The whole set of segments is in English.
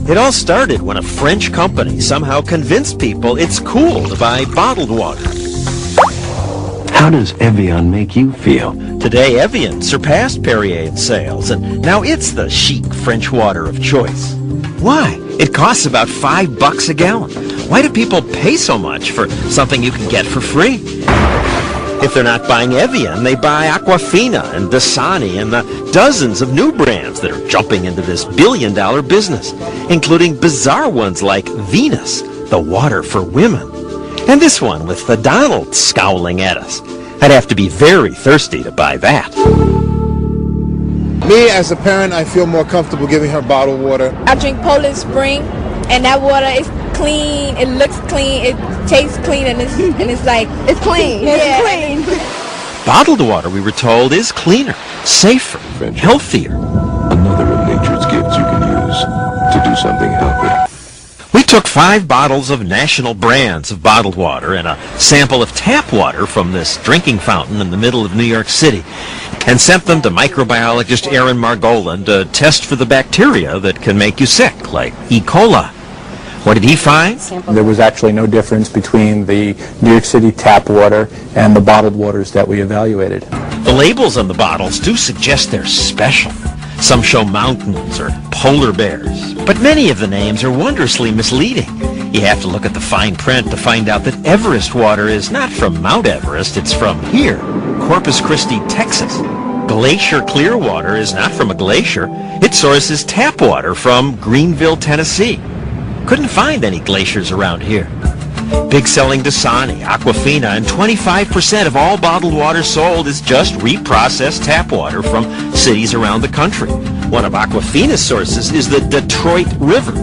It all started when a French company somehow convinced people it's cool to buy bottled water. How does Evian make you feel? Today, Evian surpassed Perrier in sales, and now it's the chic French water of choice. Why? It costs about $5 a gallon. Why do people pay so much for something you can get for free? If they're not buying Evian, they buy Aquafina and Dasani and the dozens of new brands that are jumping into this billion-dollar business, including bizarre ones like Venus, the water for women. And this one with the Donald scowling at us. I'd have to be very thirsty to buy that. Me, as a parent, I feel more comfortable giving her bottled water. I drink Poland Spring, and that water is clean, it looks clean, it tastes clean, and it's like, it's clean. Yeah, it's clean. Bottled water, we were told, is cleaner, safer, healthier. Another of nature's gifts you can use to do something healthy. We took 5 bottles of national brands of bottled water and a sample of tap water from this drinking fountain in the middle of New York City and sent them to microbiologist Aaron Margolin to test for the bacteria that can make you sick, like E. coli. What did he find? There was actually no difference between the New York City tap water and the bottled waters that we evaluated. The labels on the bottles do suggest they're special. Some show mountains or polar bears, but many of the names are wondrously misleading. You have to look at the fine print to find out that Everest water is not from Mount Everest, it's from here, Corpus Christi, Texas. Glacier Clearwater is not from a glacier, it sources tap water from Greenville, Tennessee. Couldn't find any glaciers around here. Big selling Dasani, Aquafina, and 25% of all bottled water sold is just reprocessed tap water from cities around the country. One of Aquafina's sources is the Detroit River.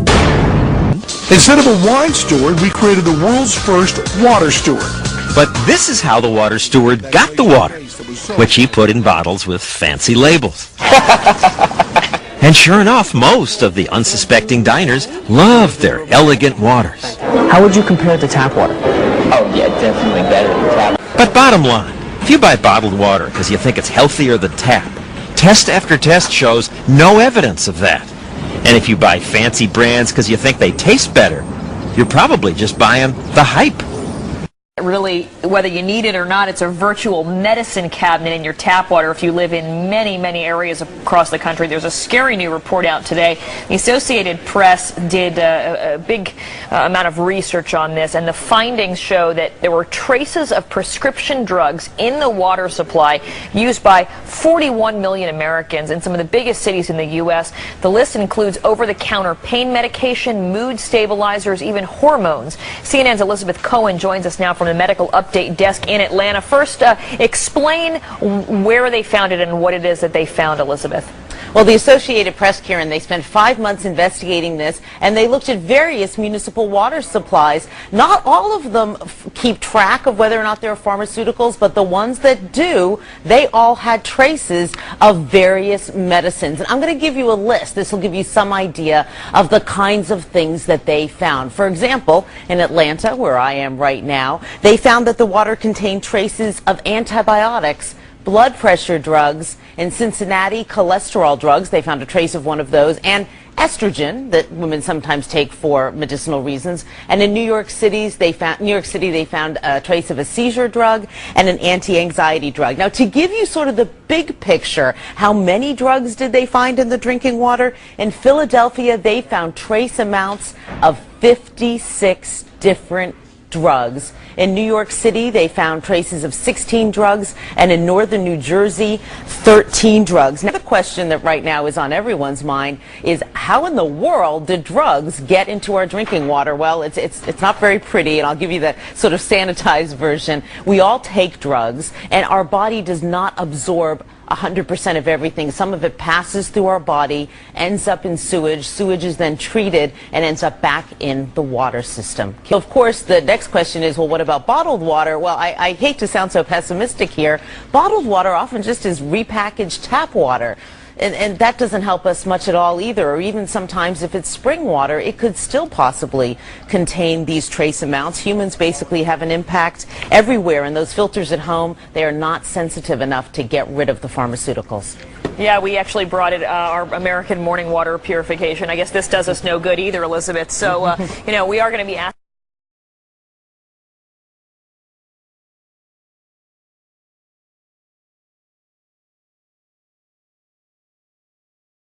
Instead of a wine steward, we created the world's first water steward. But this is how the water steward got the water, which he put in bottles with fancy labels. And sure enough, most of the unsuspecting diners loved their elegant waters. How would you compare it to tap water? Oh yeah, definitely better than tap. But bottom line, if you buy bottled water because you think it's healthier than tap, test after test shows no evidence of that. And if you buy fancy brands because you think they taste better, you're probably just buying the hype. Really, whether you need it or not, it's a virtual medicine cabinet in your tap water if you live in many, many areas across the country. There's a scary new report out today. The Associated Press did a big amount of research on this, and the findings show that there were traces of prescription drugs in the water supply used by 41 million Americans in some of the biggest cities in the U.S. The list includes over-the-counter pain medication, mood stabilizers, even hormones. CNN's Elizabeth Cohen joins us now from the Medical Update desk in Atlanta. First, explain where they found it and what it is that they found, Elizabeth. Well, the Associated Press, Karen, they spent 5 months investigating this, and they looked at various municipal water supplies. Not all of them keep track of whether or not there are pharmaceuticals, but the ones that do, they all had traces of various medicines. And I'm going to give you a list. This will give you some idea of the kinds of things that they found. For example, in Atlanta, where I am right now, they found that the water contained traces of antibiotics, blood pressure drugs. In Cincinnati, cholesterol drugs, they found a trace of one of those, and estrogen that women sometimes take for medicinal reasons. And in New York City, they found a trace of a seizure drug and an anti-anxiety drug. Now, to give you sort of the big picture, how many drugs did they find in the drinking water? In Philadelphia, they found trace amounts of 56 different drugs. In New York City, they found traces of 16 drugs, and in northern New Jersey, 13 drugs. Now, the question that right now is on everyone's mind is, how in the world did drugs get into our drinking water? Well, it's not very pretty, and I'll give you the sort of sanitized version. We all take drugs, and our body does not absorb 100% of everything. Some of it passes through our body, ends up in sewage. Sewage is then treated and ends up back in the water system. Of course, the next question is, well, what about bottled water? Well, I hate to sound so pessimistic here. Bottled water often just is repackaged tap water. And that doesn't help us much at all either, or even sometimes if it's spring water, it could still possibly contain these trace amounts. Humans basically have an impact everywhere, and those filters at home, they are not sensitive enough to get rid of the pharmaceuticals. Yeah, we actually brought it, our American morning water purification. I guess this does us no good either, Elizabeth. So, we are going to be asking